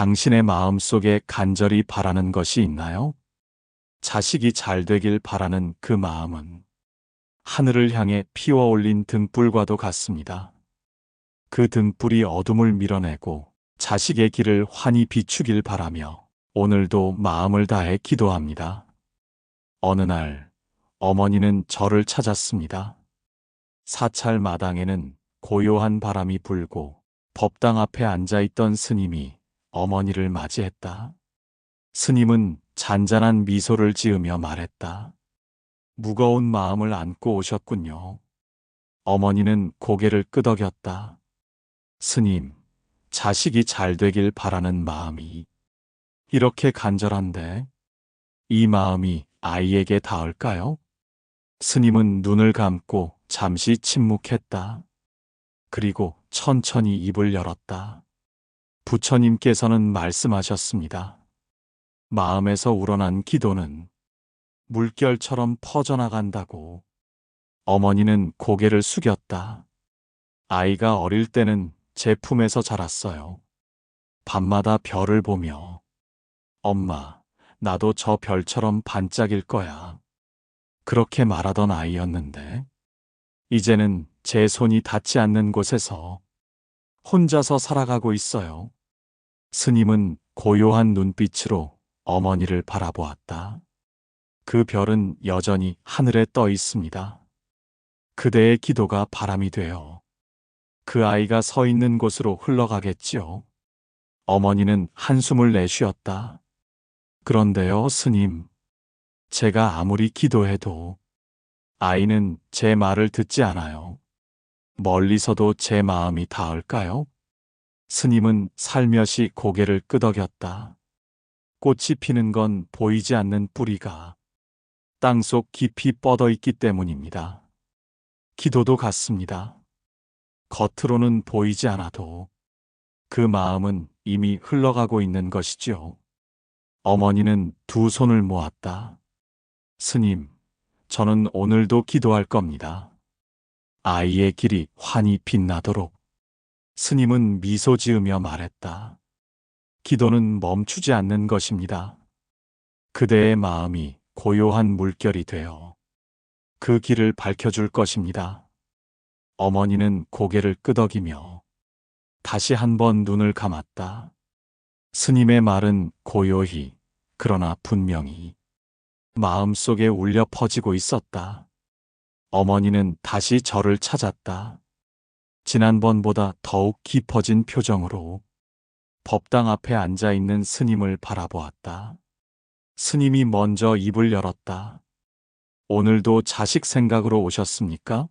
당신의 마음속에 간절히 바라는 것이 있나요? 자식이 잘 되길 바라는 그 마음은 하늘을 향해 피워 올린 등불과도 같습니다. 그 등불이 어둠을 밀어내고 자식의 길을 환히 비추길 바라며 오늘도 마음을 다해 기도합니다. 어느 날 어머니는 저를 찾았습니다. 사찰 마당에는 고요한 바람이 불고 법당 앞에 앉아있던 스님이 어머니를 맞이했다. 스님은 잔잔한 미소를 지으며 말했다. 무거운 마음을 안고 오셨군요. 어머니는 고개를 끄덕였다. 스님, 자식이 잘 되길 바라는 마음이 이렇게 간절한데 이 마음이 아이에게 닿을까요? 스님은 눈을 감고 잠시 침묵했다. 그리고 천천히 입을 열었다. 부처님께서는 말씀하셨습니다. 마음에서 우러난 기도는 물결처럼 퍼져나간다고. 어머니는 고개를 숙였다. 아이가 어릴 때는 제 품에서 자랐어요. 밤마다 별을 보며 엄마, 나도 저 별처럼 반짝일 거야. 그렇게 말하던 아이였는데 이제는 제 손이 닿지 않는 곳에서 혼자서 살아가고 있어요. 스님은 고요한 눈빛으로 어머니를 바라보았다. 그 별은 여전히 하늘에 떠 있습니다. 그대의 기도가 바람이 되어 그 아이가 서 있는 곳으로 흘러가겠지요. 어머니는 한숨을 내쉬었다. 그런데요, 스님. 제가 아무리 기도해도 아이는 제 말을 듣지 않아요. 멀리서도 제 마음이 닿을까요? 스님은 살며시 고개를 끄덕였다. 꽃이 피는 건 보이지 않는 뿌리가 땅속 깊이 뻗어 있기 때문입니다. 기도도 같습니다. 겉으로는 보이지 않아도 그 마음은 이미 흘러가고 있는 것이지요. 어머니는 두 손을 모았다. 스님, 저는 오늘도 기도할 겁니다. 아이의 길이 환히 빛나도록. 스님은 미소 지으며 말했다. 기도는 멈추지 않는 것입니다. 그대의 마음이 고요한 물결이 되어 그 길을 밝혀줄 것입니다. 어머니는 고개를 끄덕이며 다시 한번 눈을 감았다. 스님의 말은 고요히, 그러나 분명히 마음속에 울려 퍼지고 있었다. 어머니는 다시 저를 찾았다. 지난번보다 더욱 깊어진 표정으로 법당 앞에 앉아있는 스님을 바라보았다. 스님이 먼저 입을 열었다. 오늘도 자식 생각으로 오셨습니까?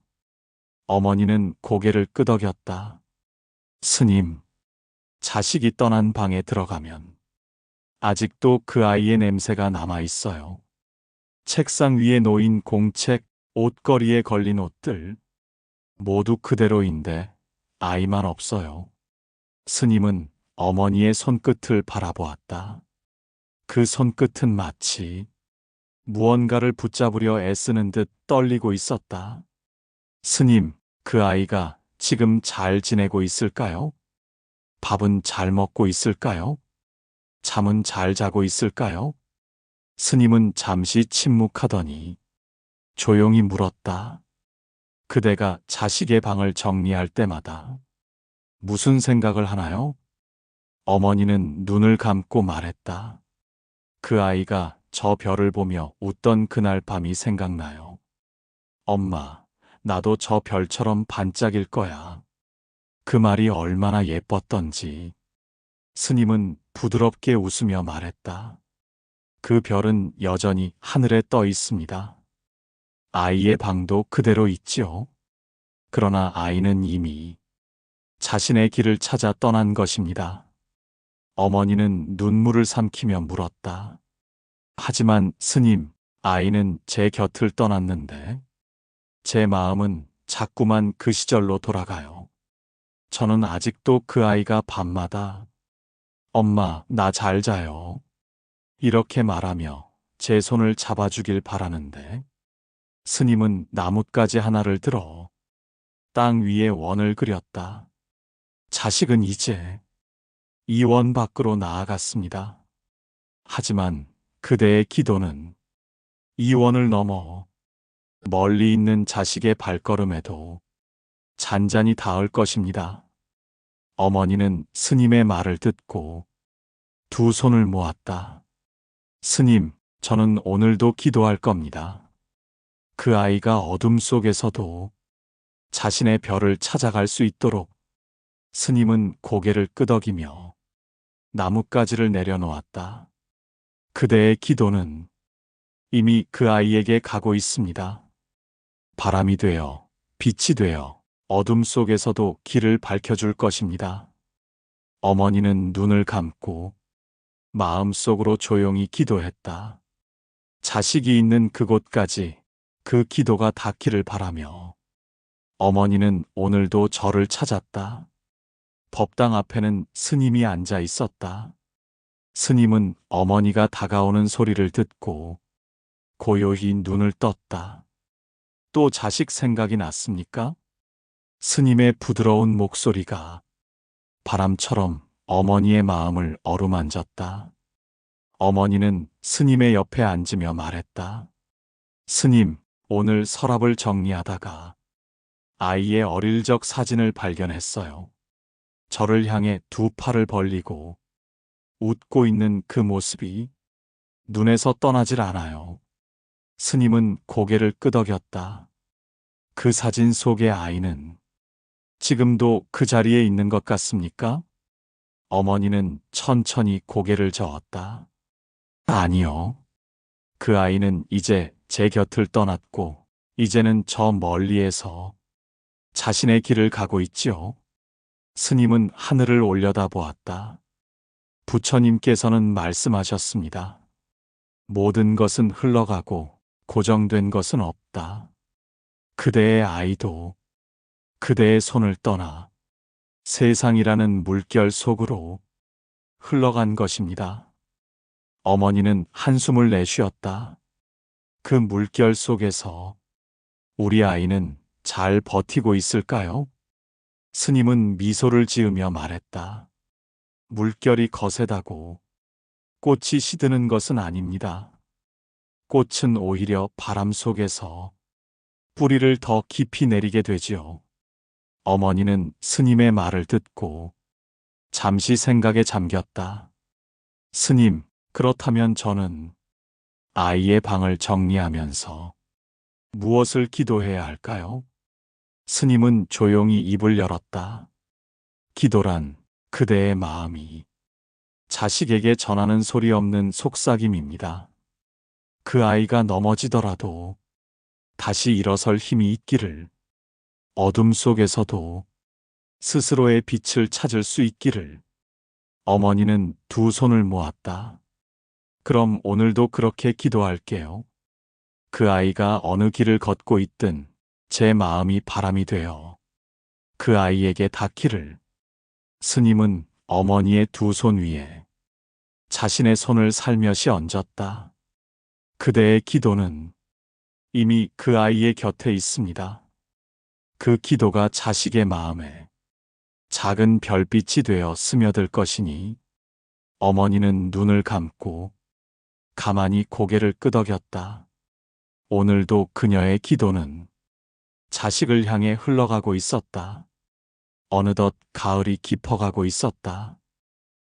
어머니는 고개를 끄덕였다. 스님, 자식이 떠난 방에 들어가면 아직도 그 아이의 냄새가 남아 있어요. 책상 위에 놓인 공책, 옷걸이에 걸린 옷들, 모두 그대로인데 아이만 없어요. 스님은 어머니의 손끝을 바라보았다. 그 손끝은 마치 무언가를 붙잡으려 애쓰는 듯 떨리고 있었다. 스님, 그 아이가 지금 잘 지내고 있을까요? 밥은 잘 먹고 있을까요? 잠은 잘 자고 있을까요? 스님은 잠시 침묵하더니 조용히 물었다. 그대가 자식의 방을 정리할 때마다 무슨 생각을 하나요? 어머니는 눈을 감고 말했다. 그 아이가 저 별을 보며 웃던 그날 밤이 생각나요. 엄마, 나도 저 별처럼 반짝일 거야. 그 말이 얼마나 예뻤던지. 스님은 부드럽게 웃으며 말했다. 그 별은 여전히 하늘에 떠 있습니다. 아이의 방도 그대로 있지요. 그러나 아이는 이미 자신의 길을 찾아 떠난 것입니다. 어머니는 눈물을 삼키며 물었다. 하지만 스님, 아이는 제 곁을 떠났는데 제 마음은 자꾸만 그 시절로 돌아가요. 저는 아직도 그 아이가 밤마다 엄마, 나 잘 자요. 이렇게 말하며 제 손을 잡아주길 바라는데 스님은 나뭇가지 하나를 들어 땅 위에 원을 그렸다. 자식은 이제 이원 밖으로 나아갔습니다. 하지만 그대의 기도는 이원을 넘어 멀리 있는 자식의 발걸음에도 잔잔히 닿을 것입니다. 어머니는 스님의 말을 듣고 두 손을 모았다. 스님, 저는 오늘도 기도할 겁니다. 그 아이가 어둠 속에서도 자신의 별을 찾아갈 수 있도록. 스님은 고개를 끄덕이며 나뭇가지를 내려놓았다. 그대의 기도는 이미 그 아이에게 가고 있습니다. 바람이 되어 빛이 되어 어둠 속에서도 길을 밝혀줄 것입니다. 어머니는 눈을 감고 마음속으로 조용히 기도했다. 자식이 있는 그곳까지 그 기도가 닿기를 바라며 어머니는 오늘도 절을 찾았다. 법당 앞에는 스님이 앉아 있었다. 스님은 어머니가 다가오는 소리를 듣고 고요히 눈을 떴다. 또 자식 생각이 났습니까? 스님의 부드러운 목소리가 바람처럼 어머니의 마음을 어루만졌다. 어머니는 스님의 옆에 앉으며 말했다. 스님, 오늘 서랍을 정리하다가 아이의 어릴 적 사진을 발견했어요. 저를 향해 두 팔을 벌리고 웃고 있는 그 모습이 눈에서 떠나질 않아요. 스님은 고개를 끄덕였다. 그 사진 속의 아이는 지금도 그 자리에 있는 것 같습니까? 어머니는 천천히 고개를 저었다. 아니요. 그 아이는 이제 제 곁을 떠났고, 이제는 저 멀리에서 자신의 길을 가고 있지요. 스님은 하늘을 올려다보았다. 부처님께서는 말씀하셨습니다. 모든 것은 흘러가고 고정된 것은 없다. 그대의 아이도 그대의 손을 떠나 세상이라는 물결 속으로 흘러간 것입니다. 어머니는 한숨을 내쉬었다. 그 물결 속에서 우리 아이는 잘 버티고 있을까요? 스님은 미소를 지으며 말했다. 물결이 거세다고 꽃이 시드는 것은 아닙니다. 꽃은 오히려 바람 속에서 뿌리를 더 깊이 내리게 되지요. 어머니는 스님의 말을 듣고 잠시 생각에 잠겼다. 스님, 그렇다면 저는 아이의 방을 정리하면서 무엇을 기도해야 할까요? 스님은 조용히 입을 열었다. 기도란 그대의 마음이 자식에게 전하는 소리 없는 속삭임입니다. 그 아이가 넘어지더라도 다시 일어설 힘이 있기를, 어둠 속에서도 스스로의 빛을 찾을 수 있기를. 어머니는 두 손을 모았다. 그럼 오늘도 그렇게 기도할게요. 그 아이가 어느 길을 걷고 있든 제 마음이 바람이 되어 그 아이에게 닿기를. 스님은 어머니의 두 손 위에 자신의 손을 살며시 얹었다. 그대의 기도는 이미 그 아이의 곁에 있습니다. 그 기도가 자식의 마음에 작은 별빛이 되어 스며들 것이니. 어머니는 눈을 감고 가만히 고개를 끄덕였다. 오늘도 그녀의 기도는 자식을 향해 흘러가고 있었다. 어느덧 가을이 깊어가고 있었다.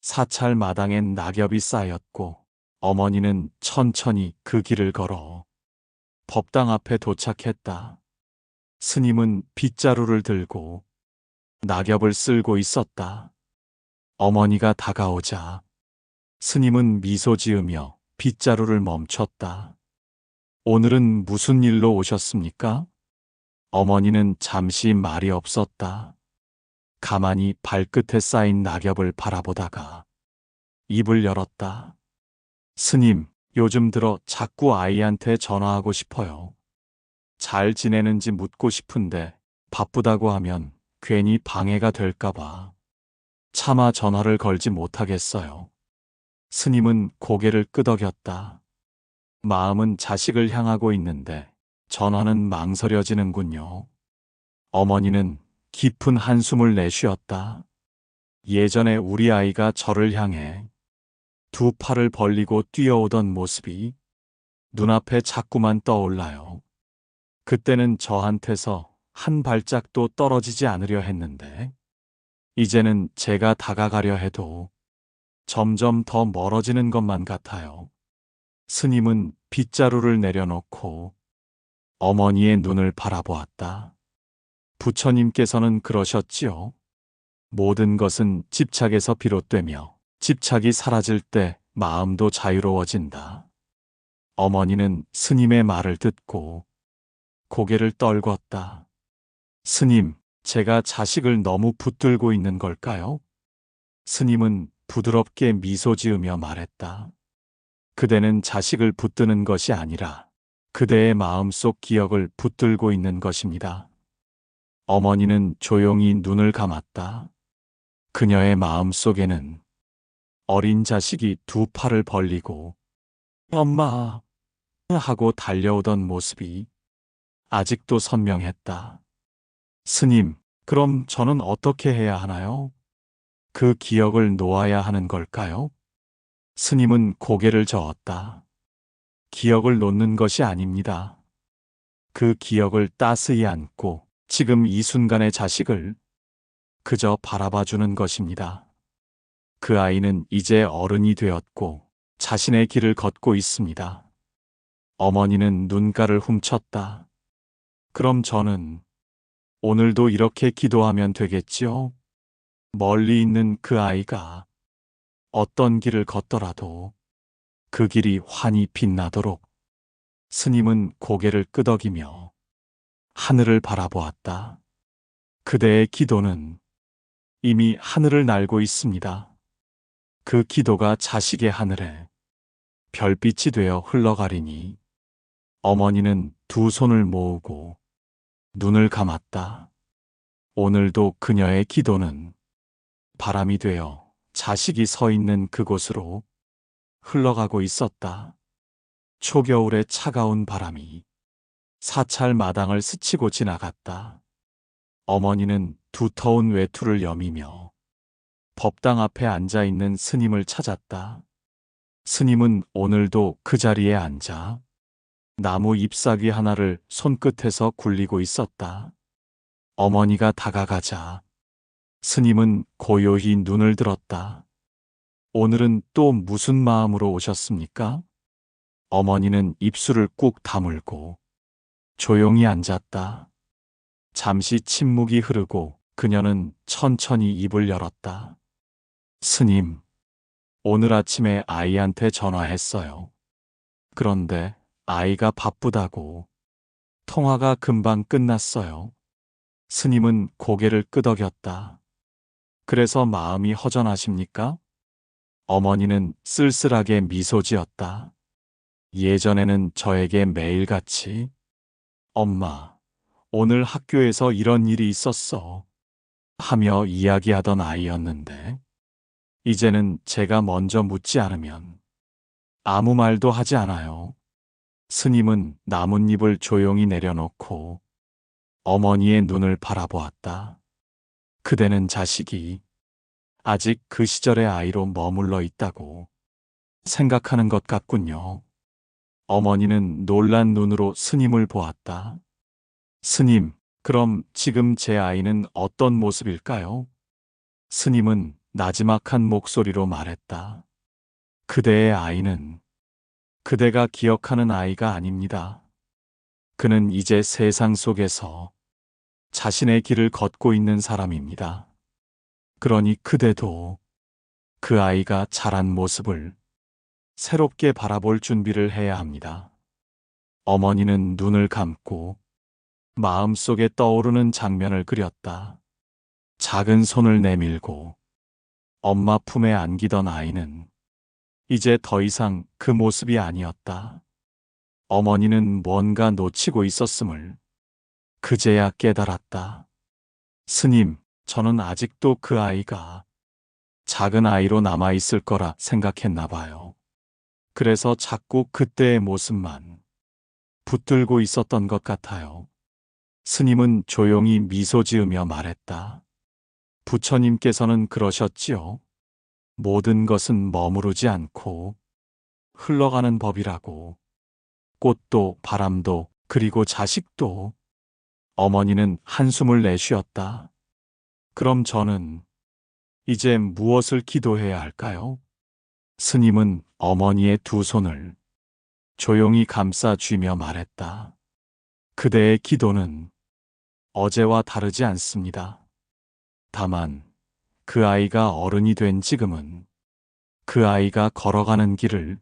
사찰 마당엔 낙엽이 쌓였고 어머니는 천천히 그 길을 걸어 법당 앞에 도착했다. 스님은 빗자루를 들고 낙엽을 쓸고 있었다. 어머니가 다가오자 스님은 미소 지으며 빗자루를 멈췄다. 오늘은 무슨 일로 오셨습니까? 어머니는 잠시 말이 없었다. 가만히 발끝에 쌓인 낙엽을 바라보다가 입을 열었다. 스님, 요즘 들어 자꾸 아이한테 전화하고 싶어요. 잘 지내는지 묻고 싶은데 바쁘다고 하면 괜히 방해가 될까봐 차마 전화를 걸지 못하겠어요. 스님은 고개를 끄덕였다. 마음은 자식을 향하고 있는데 전화는 망설여지는군요. 어머니는 깊은 한숨을 내쉬었다. 예전에 우리 아이가 저를 향해 두 팔을 벌리고 뛰어오던 모습이 눈앞에 자꾸만 떠올라요. 그때는 저한테서 한 발짝도 떨어지지 않으려 했는데, 이제는 제가 다가가려 해도 점점 더 멀어지는 것만 같아요. 스님은 빗자루를 내려놓고 어머니의 눈을 바라보았다. 부처님께서는 그러셨지요. 모든 것은 집착에서 비롯되며 집착이 사라질 때 마음도 자유로워진다. 어머니는 스님의 말을 듣고 고개를 떨궜다. 스님, 제가 자식을 너무 붙들고 있는 걸까요? 스님은 부드럽게 미소 지으며 말했다. 그대는 자식을 붙드는 것이 아니라 그대의 마음속 기억을 붙들고 있는 것입니다. 어머니는 조용히 눈을 감았다. 그녀의 마음속에는 어린 자식이 두 팔을 벌리고 엄마 하고 달려오던 모습이 아직도 선명했다. 스님, 그럼 저는 어떻게 해야 하나요? 그 기억을 놓아야 하는 걸까요? 스님은 고개를 저었다. 기억을 놓는 것이 아닙니다. 그 기억을 따스히 안고 지금 이 순간의 자식을 그저 바라봐 주는 것입니다. 그 아이는 이제 어른이 되었고 자신의 길을 걷고 있습니다. 어머니는 눈가를 훔쳤다. 그럼 저는 오늘도 이렇게 기도하면 되겠지요? 멀리 있는 그 아이가 어떤 길을 걷더라도 그 길이 환히 빛나도록. 스님은 고개를 끄덕이며 하늘을 바라보았다. 그대의 기도는 이미 하늘을 날고 있습니다. 그 기도가 자식의 하늘에 별빛이 되어 흘러가리니. 어머니는 두 손을 모으고 눈을 감았다. 오늘도 그녀의 기도는 바람이 되어 자식이 서 있는 그곳으로 흘러가고 있었다. 초겨울의 차가운 바람이 사찰 마당을 스치고 지나갔다. 어머니는 두터운 외투를 여미며 법당 앞에 앉아 있는 스님을 찾았다. 스님은 오늘도 그 자리에 앉아 나무 잎사귀 하나를 손끝에서 굴리고 있었다. 어머니가 다가가자 스님은 고요히 눈을 들었다. 오늘은 또 무슨 마음으로 오셨습니까? 어머니는 입술을 꾹 다물고 조용히 앉았다. 잠시 침묵이 흐르고 그녀는 천천히 입을 열었다. 스님, 오늘 아침에 아이한테 전화했어요. 그런데 아이가 바쁘다고 통화가 금방 끝났어요. 스님은 고개를 끄덕였다. 그래서 마음이 허전하십니까? 어머니는 쓸쓸하게 미소 지었다. 예전에는 저에게 매일같이 엄마, 오늘 학교에서 이런 일이 있었어 하며 이야기하던 아이였는데, 이제는 제가 먼저 묻지 않으면 아무 말도 하지 않아요. 스님은 나뭇잎을 조용히 내려놓고 어머니의 눈을 바라보았다. 그대는 자식이 아직 그 시절의 아이로 머물러 있다고 생각하는 것 같군요. 어머니는 놀란 눈으로 스님을 보았다. 스님, 그럼 지금 제 아이는 어떤 모습일까요? 스님은 나지막한 목소리로 말했다. 그대의 아이는 그대가 기억하는 아이가 아닙니다. 그는 이제 세상 속에서 자신의 길을 걷고 있는 사람입니다. 그러니 그대도 그 아이가 자란 모습을 새롭게 바라볼 준비를 해야 합니다. 어머니는 눈을 감고 마음속에 떠오르는 장면을 그렸다. 작은 손을 내밀고 엄마 품에 안기던 아이는 이제 더 이상 그 모습이 아니었다. 어머니는 뭔가 놓치고 있었음을 그제야 깨달았다. 스님, 저는 아직도 그 아이가 작은 아이로 남아있을 거라 생각했나 봐요. 그래서 자꾸 그때의 모습만 붙들고 있었던 것 같아요. 스님은 조용히 미소 지으며 말했다. 부처님께서는 그러셨지요. 모든 것은 머무르지 않고 흘러가는 법이라고. 꽃도 바람도 그리고 자식도. 어머니는 한숨을 내쉬었다. 그럼 저는 이제 무엇을 기도해야 할까요? 스님은 어머니의 두 손을 조용히 감싸 쥐며 말했다. 그대의 기도는 어제와 다르지 않습니다. 다만 그 아이가 어른이 된 지금은 그 아이가 걸어가는 길을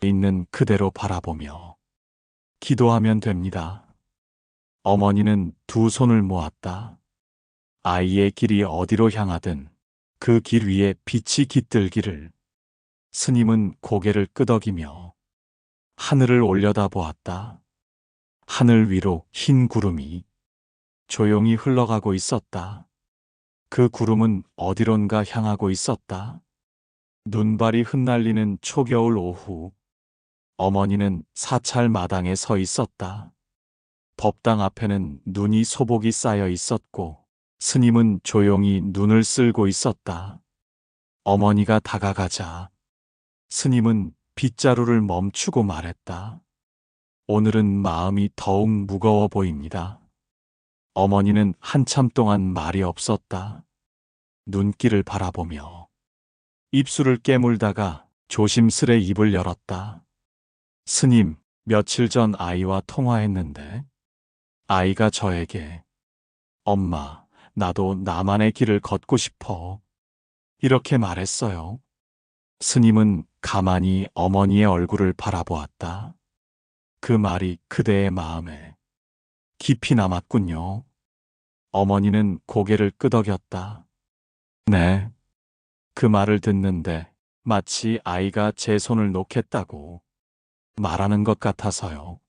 있는 그대로 바라보며 기도하면 됩니다. 어머니는 두 손을 모았다. 아이의 길이 어디로 향하든 그 길 위에 빛이 깃들기를. 스님은 고개를 끄덕이며 하늘을 올려다 보았다. 하늘 위로 흰 구름이 조용히 흘러가고 있었다. 그 구름은 어디론가 향하고 있었다. 눈발이 흩날리는 초겨울 오후, 어머니는 사찰 마당에 서 있었다. 법당 앞에는 눈이 소복이 쌓여 있었고, 스님은 조용히 눈을 쓸고 있었다. 어머니가 다가가자 스님은 빗자루를 멈추고 말했다. 오늘은 마음이 더욱 무거워 보입니다. 어머니는 한참 동안 말이 없었다. 눈길을 바라보며 입술을 깨물다가 조심스레 입을 열었다. 스님, 며칠 전 아이와 통화했는데 아이가 저에게 엄마, 나도 나만의 길을 걷고 싶어. 이렇게 말했어요. 스님은 가만히 어머니의 얼굴을 바라보았다. 그 말이 그대의 마음에 깊이 남았군요. 어머니는 고개를 끄덕였다. 네. 그 말을 듣는데 마치 아이가 제 손을 놓겠다고 말하는 것 같아서요.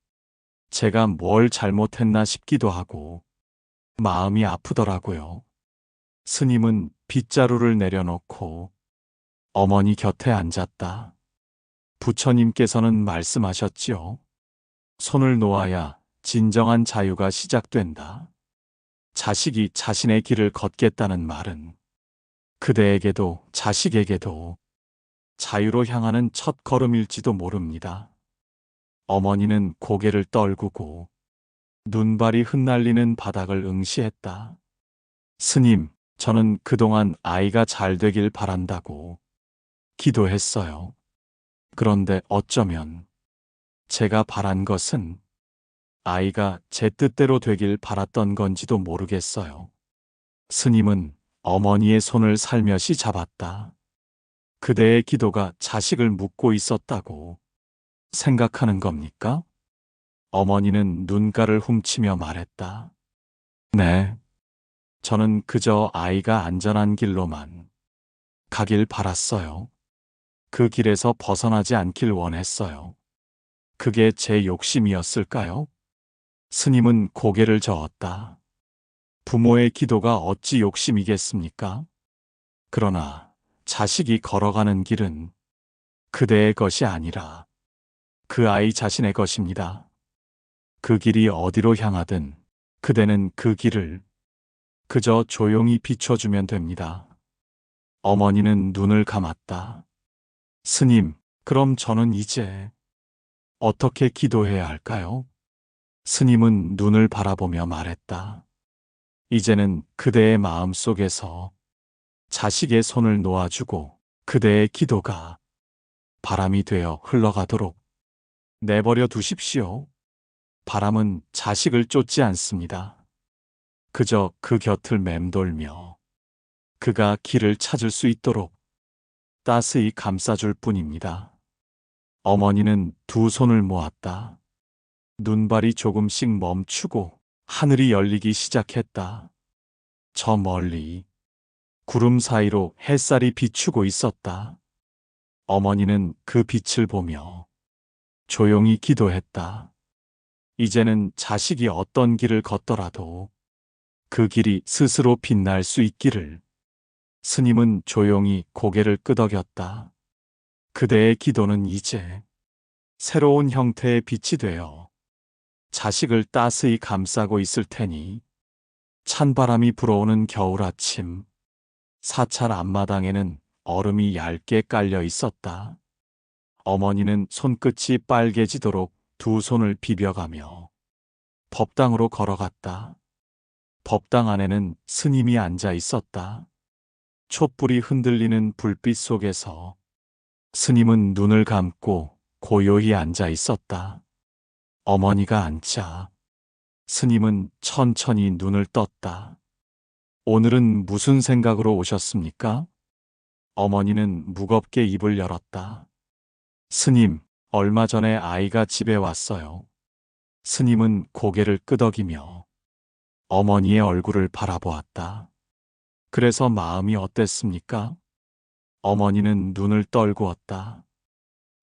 제가 뭘 잘못했나 싶기도 하고 마음이 아프더라고요. 스님은 빗자루를 내려놓고 어머니 곁에 앉았다. 부처님께서는 말씀하셨지요. 손을 놓아야 진정한 자유가 시작된다. 자식이 자신의 길을 걷겠다는 말은 그대에게도 자식에게도 자유로 향하는 첫 걸음일지도 모릅니다. 어머니는 고개를 떨구고 눈발이 흩날리는 바닥을 응시했다. 스님, 저는 그동안 아이가 잘 되길 바란다고 기도했어요. 그런데 어쩌면 제가 바란 것은 아이가 제 뜻대로 되길 바랐던 건지도 모르겠어요. 스님은 어머니의 손을 살며시 잡았다. 그대의 기도가 자식을 묻고 있었다고 생각하는 겁니까? 어머니는 눈가를 훔치며 말했다. 네. 저는 그저 아이가 안전한 길로만 가길 바랐어요. 그 길에서 벗어나지 않길 원했어요. 그게 제 욕심이었을까요? 스님은 고개를 저었다. 부모의 기도가 어찌 욕심이겠습니까? 그러나 자식이 걸어가는 길은 그대의 것이 아니라 그 아이 자신의 것입니다. 그 길이 어디로 향하든 그대는 그 길을 그저 조용히 비춰주면 됩니다. 어머니는 눈을 감았다. 스님, 그럼 저는 이제 어떻게 기도해야 할까요? 스님은 눈을 바라보며 말했다. 이제는 그대의 마음 속에서 자식의 손을 놓아주고 그대의 기도가 바람이 되어 흘러가도록 내버려 두십시오. 바람은 자식을 쫓지 않습니다. 그저 그 곁을 맴돌며 그가 길을 찾을 수 있도록 따스히 감싸줄 뿐입니다. 어머니는 두 손을 모았다. 눈발이 조금씩 멈추고 하늘이 열리기 시작했다. 저 멀리 구름 사이로 햇살이 비추고 있었다. 어머니는 그 빛을 보며 조용히 기도했다. 이제는 자식이 어떤 길을 걷더라도 그 길이 스스로 빛날 수 있기를. 스님은 조용히 고개를 끄덕였다. 그대의 기도는 이제 새로운 형태의 빛이 되어 자식을 따스히 감싸고 있을 테니 찬바람이 불어오는 겨울 아침 사찰 앞마당에는 얼음이 얇게 깔려 있었다. 어머니는 손끝이 빨개지도록 두 손을 비벼가며 법당으로 걸어갔다. 법당 안에는 스님이 앉아 있었다. 촛불이 흔들리는 불빛 속에서 스님은 눈을 감고 고요히 앉아 있었다. 어머니가 앉자 스님은 천천히 눈을 떴다. 오늘은 무슨 생각으로 오셨습니까? 어머니는 무겁게 입을 열었다. 스님, 얼마 전에 아이가 집에 왔어요. 스님은 고개를 끄덕이며 어머니의 얼굴을 바라보았다. 그래서 마음이 어땠습니까? 어머니는 눈을 떨구었다.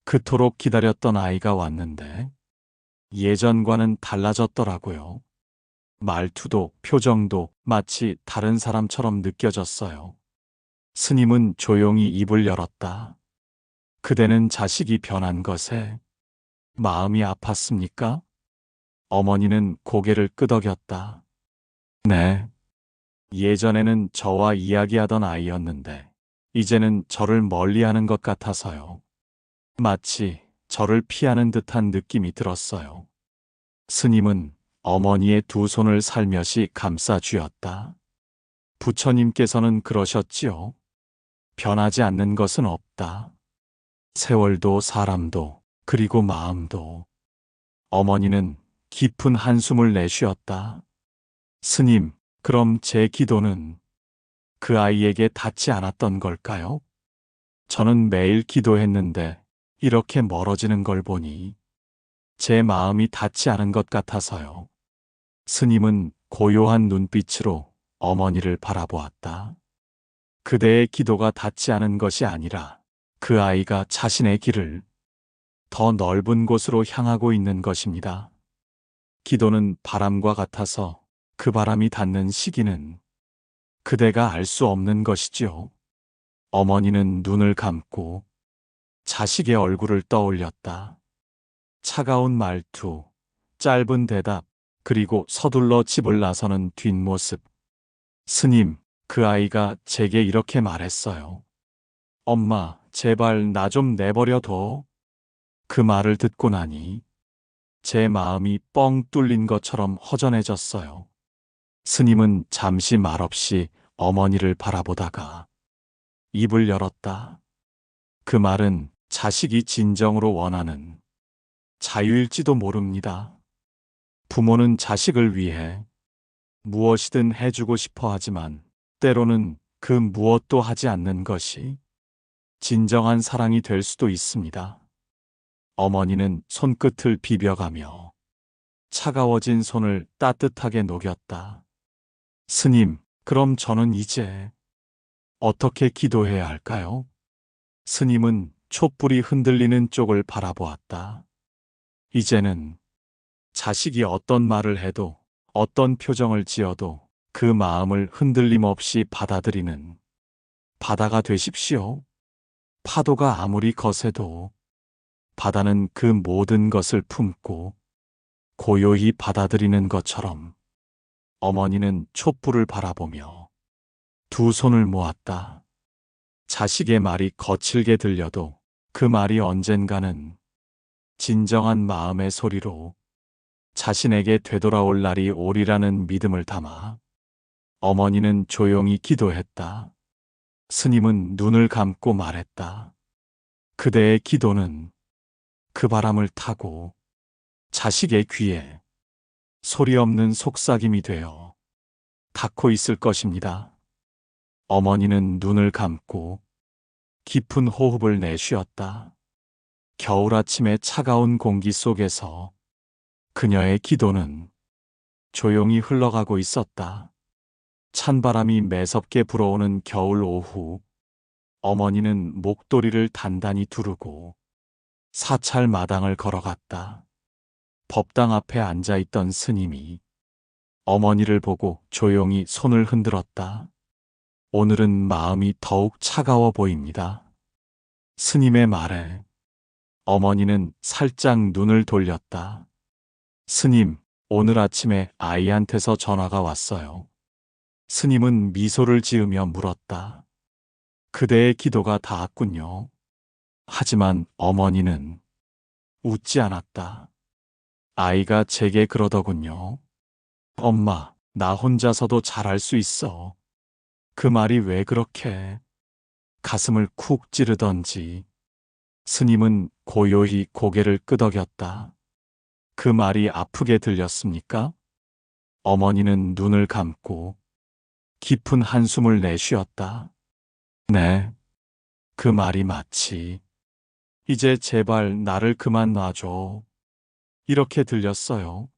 그토록 기다렸던 아이가 왔는데 예전과는 달라졌더라고요. 말투도 표정도 마치 다른 사람처럼 느껴졌어요. 스님은 조용히 입을 열었다. 그대는 자식이 변한 것에 마음이 아팠습니까? 어머니는 고개를 끄덕였다. 네. 예전에는 저와 이야기하던 아이였는데 이제는 저를 멀리하는 것 같아서요. 마치 저를 피하는 듯한 느낌이 들었어요. 스님은 어머니의 두 손을 살며시 감싸 쥐었다. 부처님께서는 그러셨지요. 변하지 않는 것은 없다. 세월도 사람도 그리고 마음도. 어머니는 깊은 한숨을 내쉬었다. 스님, 그럼 제 기도는 그 아이에게 닿지 않았던 걸까요? 저는 매일 기도했는데 이렇게 멀어지는 걸 보니 제 마음이 닿지 않은 것 같아서요. 스님은 고요한 눈빛으로 어머니를 바라보았다. 그대의 기도가 닿지 않은 것이 아니라 그 아이가 자신의 길을 더 넓은 곳으로 향하고 있는 것입니다. 기도는 바람과 같아서 그 바람이 닿는 시기는 그대가 알 수 없는 것이지요. 어머니는 눈을 감고 자식의 얼굴을 떠올렸다. 차가운 말투, 짧은 대답, 그리고 서둘러 집을 나서는 뒷모습. 스님, 그 아이가 제게 이렇게 말했어요. 엄마, 제발 나 좀 내버려둬. 그 말을 듣고 나니 제 마음이 뻥 뚫린 것처럼 허전해졌어요. 스님은 잠시 말없이 어머니를 바라보다가 입을 열었다. 그 말은 자식이 진정으로 원하는 자유일지도 모릅니다. 부모는 자식을 위해 무엇이든 해주고 싶어 하지만 때로는 그 무엇도 하지 않는 것이 진정한 사랑이 될 수도 있습니다. 어머니는 손끝을 비벼가며 차가워진 손을 따뜻하게 녹였다. 스님, 그럼 저는 이제 어떻게 기도해야 할까요? 스님은 촛불이 흔들리는 쪽을 바라보았다. 이제는 자식이 어떤 말을 해도 어떤 표정을 지어도 그 마음을 흔들림 없이 받아들이는 바다가 되십시오. 파도가 아무리 거세도 바다는 그 모든 것을 품고 고요히 받아들이는 것처럼 어머니는 촛불을 바라보며 두 손을 모았다. 자식의 말이 거칠게 들려도 그 말이 언젠가는 진정한 마음의 소리로 자신에게 되돌아올 날이 오리라는 믿음을 담아 어머니는 조용히 기도했다. 스님은 눈을 감고 말했다. 그대의 기도는 그 바람을 타고 자식의 귀에 소리 없는 속삭임이 되어 닿고 있을 것입니다. 어머니는 눈을 감고 깊은 호흡을 내쉬었다. 겨울 아침의 차가운 공기 속에서 그녀의 기도는 조용히 흘러가고 있었다. 찬바람이 매섭게 불어오는 겨울 오후, 어머니는 목도리를 단단히 두르고 사찰 마당을 걸어갔다. 법당 앞에 앉아있던 스님이 어머니를 보고 조용히 손을 흔들었다. 오늘은 마음이 더욱 차가워 보입니다. 스님의 말에 어머니는 살짝 눈을 돌렸다. 스님, 오늘 아침에 아이한테서 전화가 왔어요. 스님은 미소를 지으며 물었다. 그대의 기도가 닿았군요. 하지만 어머니는 웃지 않았다. 아이가 제게 그러더군요. 엄마, 나 혼자서도 잘할 수 있어. 그 말이 왜 그렇게 가슴을 쿡 찌르던지. 스님은 고요히 고개를 끄덕였다. 그 말이 아프게 들렸습니까? 어머니는 눈을 감고 깊은 한숨을 내쉬었다. 네, 그 말이 맞지. 이제 제발 나를 그만 놔줘. 이렇게 들렸어요.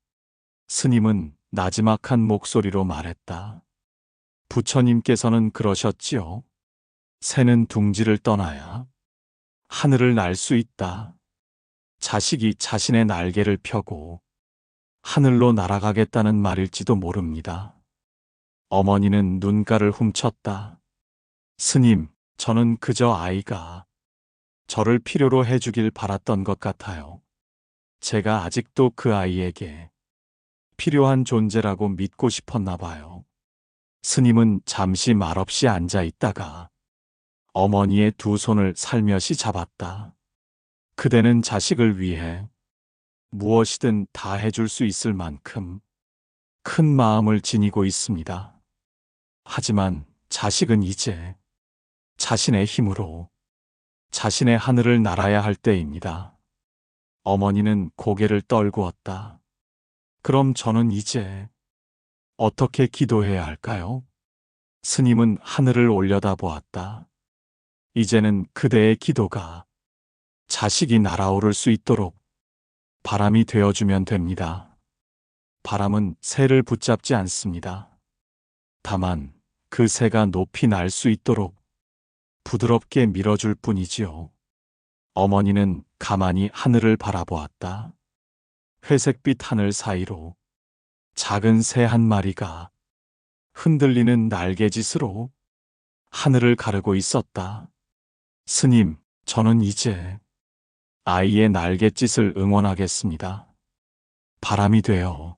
스님은 나지막한 목소리로 말했다. 부처님께서는 그러셨지요. 새는 둥지를 떠나야 하늘을 날 수 있다. 자식이 자신의 날개를 펴고 하늘로 날아가겠다는 말일지도 모릅니다. 어머니는 눈가를 훔쳤다. 스님, 저는 그저 아이가 저를 필요로 해주길 바랐던 것 같아요. 제가 아직도 그 아이에게 필요한 존재라고 믿고 싶었나 봐요. 스님은 잠시 말없이 앉아 있다가 어머니의 두 손을 살며시 잡았다. 그대는 자식을 위해 무엇이든 다 해줄 수 있을 만큼 큰 마음을 지니고 있습니다. 하지만 자식은 이제 자신의 힘으로 자신의 하늘을 날아야 할 때입니다. 어머니는 고개를 떨구었다. 그럼 저는 이제 어떻게 기도해야 할까요? 스님은 하늘을 올려다 보았다. 이제는 그대의 기도가 자식이 날아오를 수 있도록 바람이 되어주면 됩니다. 바람은 새를 붙잡지 않습니다. 다만 그 새가 높이 날 수 있도록 부드럽게 밀어줄 뿐이지요. 어머니는 가만히 하늘을 바라보았다. 회색빛 하늘 사이로 작은 새 한 마리가 흔들리는 날개짓으로 하늘을 가르고 있었다. 스님, 저는 이제 아이의 날갯짓을 응원하겠습니다. 바람이 되어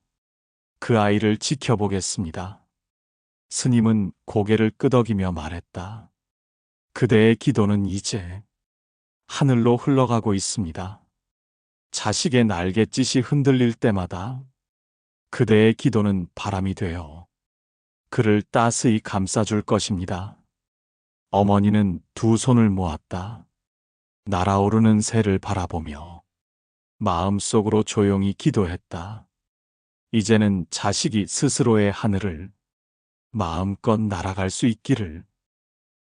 그 아이를 지켜보겠습니다. 스님은 고개를 끄덕이며 말했다. 그대의 기도는 이제 하늘로 흘러가고 있습니다. 자식의 날갯짓이 흔들릴 때마다 그대의 기도는 바람이 되어 그를 따스히 감싸줄 것입니다. 어머니는 두 손을 모았다. 날아오르는 새를 바라보며 마음속으로 조용히 기도했다. 이제는 자식이 스스로의 하늘을 마음껏 날아갈 수 있기를.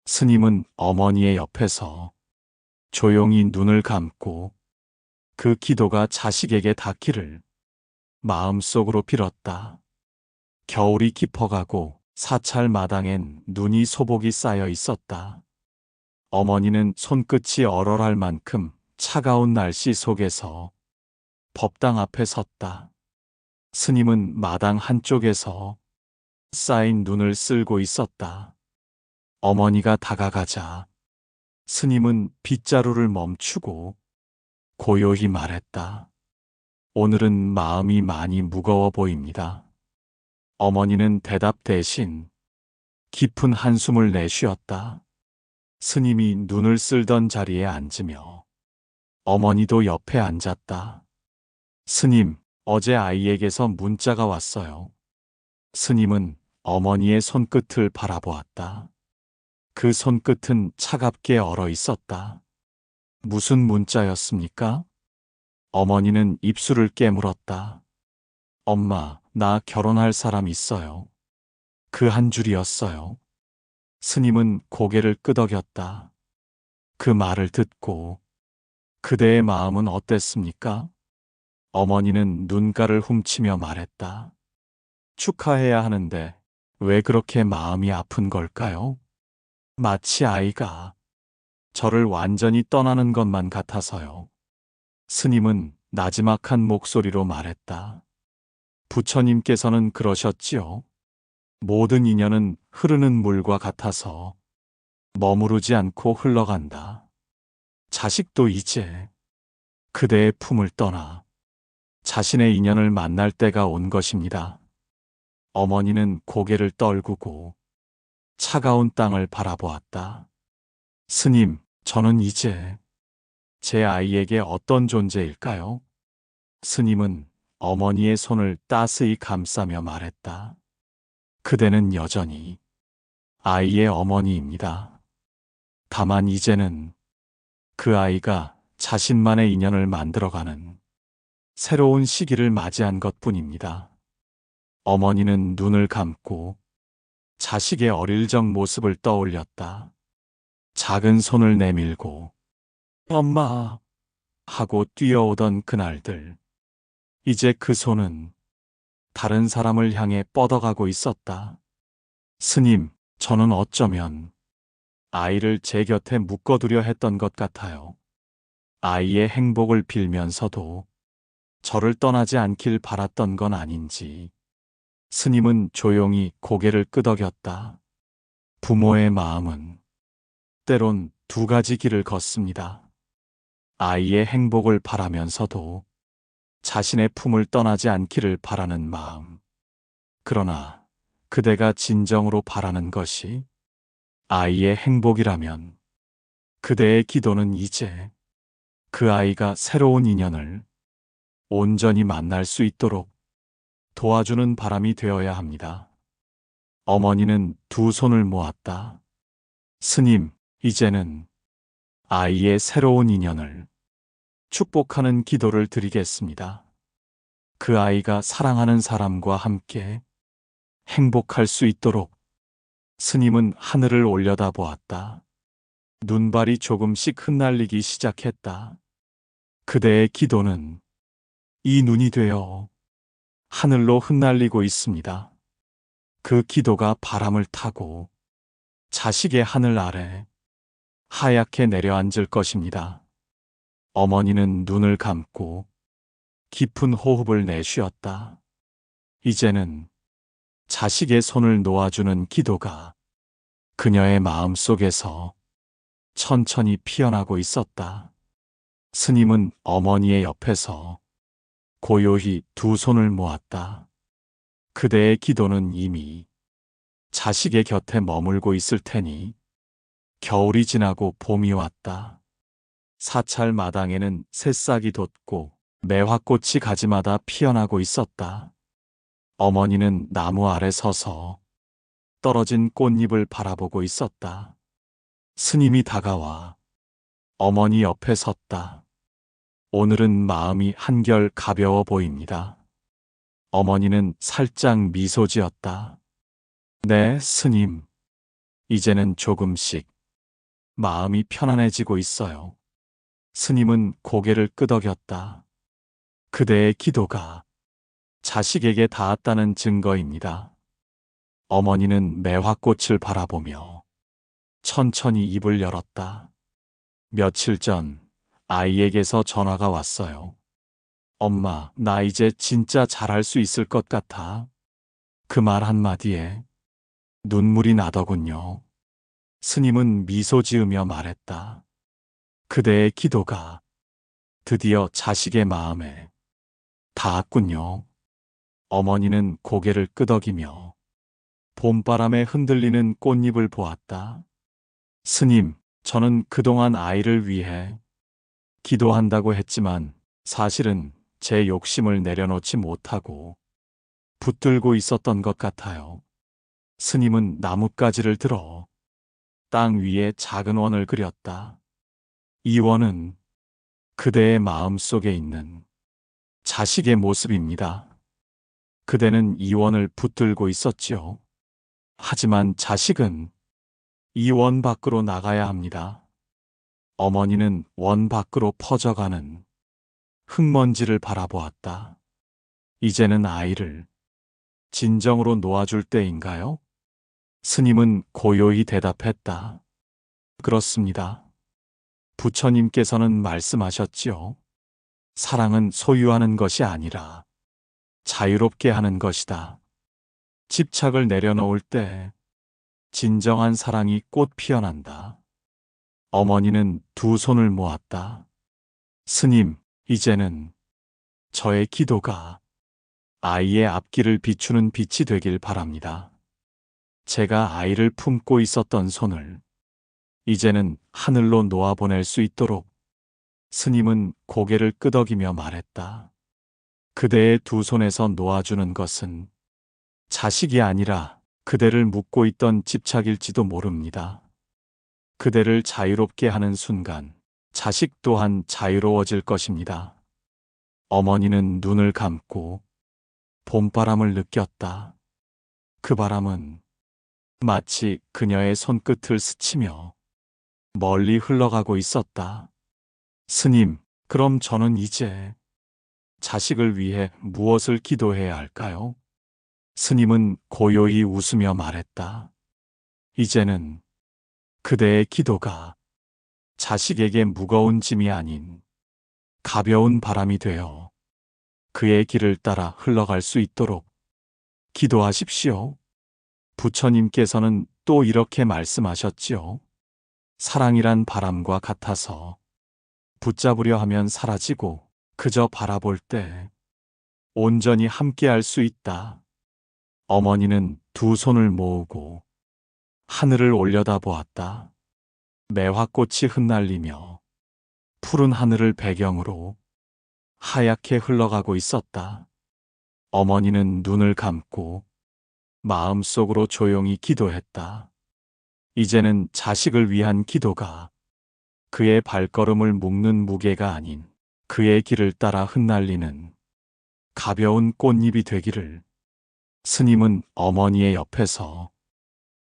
스님은 어머니의 옆에서 조용히 눈을 감고 그 기도가 자식에게 닿기를 마음속으로 빌었다. 겨울이 깊어가고 사찰 마당엔 눈이 소복이 쌓여 있었다. 어머니는 손끝이 얼얼할 만큼 차가운 날씨 속에서 법당 앞에 섰다. 스님은 마당 한쪽에서 쌓인 눈을 쓸고 있었다. 어머니가 다가가자 스님은 빗자루를 멈추고 고요히 말했다. 오늘은 마음이 많이 무거워 보입니다. 어머니는 대답 대신 깊은 한숨을 내쉬었다. 스님이 눈을 쓸던 자리에 앉으며 어머니도 옆에 앉았다. 스님, 어제 아이에게서 문자가 왔어요. 스님은 어머니의 손끝을 바라보았다. 그 손끝은 차갑게 얼어 있었다. 무슨 문자였습니까? 어머니는 입술을 깨물었다. 엄마, 나 결혼할 사람 있어요. 그 한 줄이었어요. 스님은 고개를 끄덕였다. 그 말을 듣고 그대의 마음은 어땠습니까? 어머니는 눈가를 훔치며 말했다. 축하해야 하는데 왜 그렇게 마음이 아픈 걸까요? 마치 아이가 저를 완전히 떠나는 것만 같아서요. 스님은 나지막한 목소리로 말했다. 부처님께서는 그러셨지요. 모든 인연은 흐르는 물과 같아서 머무르지 않고 흘러간다. 자식도 이제 그대의 품을 떠나 자신의 인연을 만날 때가 온 것입니다. 어머니는 고개를 떨구고 차가운 땅을 바라보았다. 스님, 저는 이제 제 아이에게 어떤 존재일까요? 스님은 어머니의 손을 따스히 감싸며 말했다. 그대는 여전히 아이의 어머니입니다. 다만 이제는 그 아이가 자신만의 인연을 만들어가는 새로운 시기를 맞이한 것뿐입니다. 어머니는 눈을 감고 자식의 어릴 적 모습을 떠올렸다. 작은 손을 내밀고 엄마 하고 뛰어오던 그날들. 이제 그 손은 다른 사람을 향해 뻗어가고 있었다. 스님, 저는 어쩌면 아이를 제 곁에 묶어두려 했던 것 같아요. 아이의 행복을 빌면서도 저를 떠나지 않길 바랐던 건 아닌지. 스님은 조용히 고개를 끄덕였다. 부모의 마음은 때론 두 가지 길을 걷습니다. 아이의 행복을 바라면서도 자신의 품을 떠나지 않기를 바라는 마음. 그러나 그대가 진정으로 바라는 것이 아이의 행복이라면 그대의 기도는 이제 그 아이가 새로운 인연을 온전히 만날 수 있도록 도와주는 바람이 되어야 합니다. 어머니는 두 손을 모았다. 스님, 이제는 아이의 새로운 인연을 축복하는 기도를 드리겠습니다. 그 아이가 사랑하는 사람과 함께 행복할 수 있도록. 스님은 하늘을 올려다 보았다. 눈발이 조금씩 흩날리기 시작했다. 그대의 기도는 이 눈이 되어 하늘로 흩날리고 있습니다. 그 기도가 바람을 타고 자식의 하늘 아래 하얗게 내려앉을 것입니다. 어머니는 눈을 감고 깊은 호흡을 내쉬었다. 이제는 자식의 손을 놓아주는 기도가 그녀의 마음 속에서 천천히 피어나고 있었다. 스님은 어머니의 옆에서 고요히 두 손을 모았다. 그대의 기도는 이미 자식의 곁에 머물고 있을 테니 겨울이 지나고 봄이 왔다. 사찰 마당에는 새싹이 돋고 매화꽃이 가지마다 피어나고 있었다. 어머니는 나무 아래 서서 떨어진 꽃잎을 바라보고 있었다. 스님이 다가와 어머니 옆에 섰다. 오늘은 마음이 한결 가벼워 보입니다. 어머니는 살짝 미소 지었다. 네, 스님. 이제는 조금씩 마음이 편안해지고 있어요. 스님은 고개를 끄덕였다. 그대의 기도가 자식에게 닿았다는 증거입니다. 어머니는 매화꽃을 바라보며 천천히 입을 열었다. 며칠 전 아이에게서 전화가 왔어요. 엄마, 나 이제 진짜 잘할 수 있을 것 같아. 그 말 한마디에 눈물이 나더군요. 스님은 미소 지으며 말했다. 그대의 기도가 드디어 자식의 마음에 닿았군요. 어머니는 고개를 끄덕이며 봄바람에 흔들리는 꽃잎을 보았다. 스님, 저는 그동안 아이를 위해 기도한다고 했지만 사실은 제 욕심을 내려놓지 못하고 붙들고 있었던 것 같아요. 스님은 나뭇가지를 들어 땅 위에 작은 원을 그렸다. 이 원은 그대의 마음 속에 있는 자식의 모습입니다. 그대는 이 원을 붙들고 있었지요. 하지만 자식은 이 원 밖으로 나가야 합니다. 어머니는 원 밖으로 퍼져가는 흙먼지를 바라보았다. 이제는 아이를 진정으로 놓아줄 때인가요? 스님은 고요히 대답했다. 그렇습니다. 부처님께서는 말씀하셨지요. 사랑은 소유하는 것이 아니라 자유롭게 하는 것이다. 집착을 내려놓을 때 진정한 사랑이 꽃 피어난다. 어머니는 두 손을 모았다. 스님, 이제는 저의 기도가 아이의 앞길을 비추는 빛이 되길 바랍니다. 제가 아이를 품고 있었던 손을 이제는 하늘로 놓아보낼 수 있도록 스님은 고개를 끄덕이며 말했다. 그대의 두 손에서 놓아주는 것은 자식이 아니라 그대를 묶고 있던 집착일지도 모릅니다. 그대를 자유롭게 하는 순간 자식 또한 자유로워질 것입니다. 어머니는 눈을 감고 봄바람을 느꼈다. 그 바람은 마치 그녀의 손끝을 스치며 멀리 흘러가고 있었다. 스님, 그럼 저는 이제 자식을 위해 무엇을 기도해야 할까요? 스님은 고요히 웃으며 말했다. 이제는 그대의 기도가 자식에게 무거운 짐이 아닌 가벼운 바람이 되어 그의 길을 따라 흘러갈 수 있도록 기도하십시오. 부처님께서는 또 이렇게 말씀하셨지요. 사랑이란 바람과 같아서 붙잡으려 하면 사라지고 그저 바라볼 때 온전히 함께할 수 있다. 어머니는 두 손을 모으고 하늘을 올려다보았다. 매화꽃이 흩날리며 푸른 하늘을 배경으로 하얗게 흘러가고 있었다. 어머니는 눈을 감고 마음속으로 조용히 기도했다. 이제는 자식을 위한 기도가 그의 발걸음을 묶는 무게가 아닌 그의 길을 따라 흩날리는 가벼운 꽃잎이 되기를. 스님은 어머니의 옆에서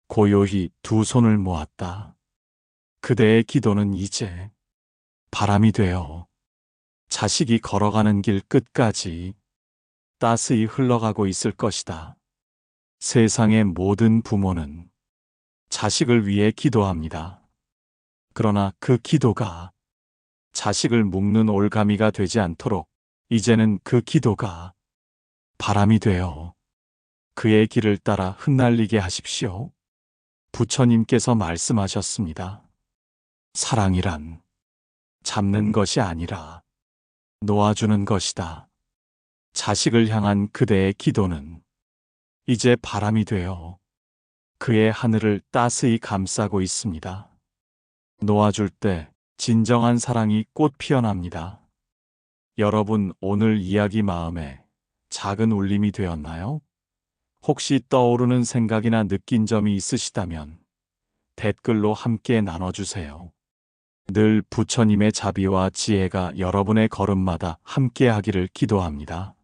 고요히 두 손을 모았다. 그대의 기도는 이제 바람이 되어 자식이 걸어가는 길 끝까지 따스히 흘러가고 있을 것이다. 세상의 모든 부모는 자식을 위해 기도합니다. 그러나 그 기도가 자식을 묶는 올가미가 되지 않도록 이제는 그 기도가 바람이 되어 그의 길을 따라 흩날리게 하십시오. 부처님께서 말씀하셨습니다. 사랑이란 잡는 것이 아니라 놓아주는 것이다. 자식을 향한 그대의 기도는 이제 바람이 되어 그의 하늘을 따스히 감싸고 있습니다. 놓아줄 때 진정한 사랑이 꽃 피어납니다. 여러분, 오늘 이야기 마음에 작은 울림이 되었나요? 혹시 떠오르는 생각이나 느낀 점이 있으시다면 댓글로 함께 나눠주세요. 늘 부처님의 자비와 지혜가 여러분의 걸음마다 함께 하기를 기도합니다.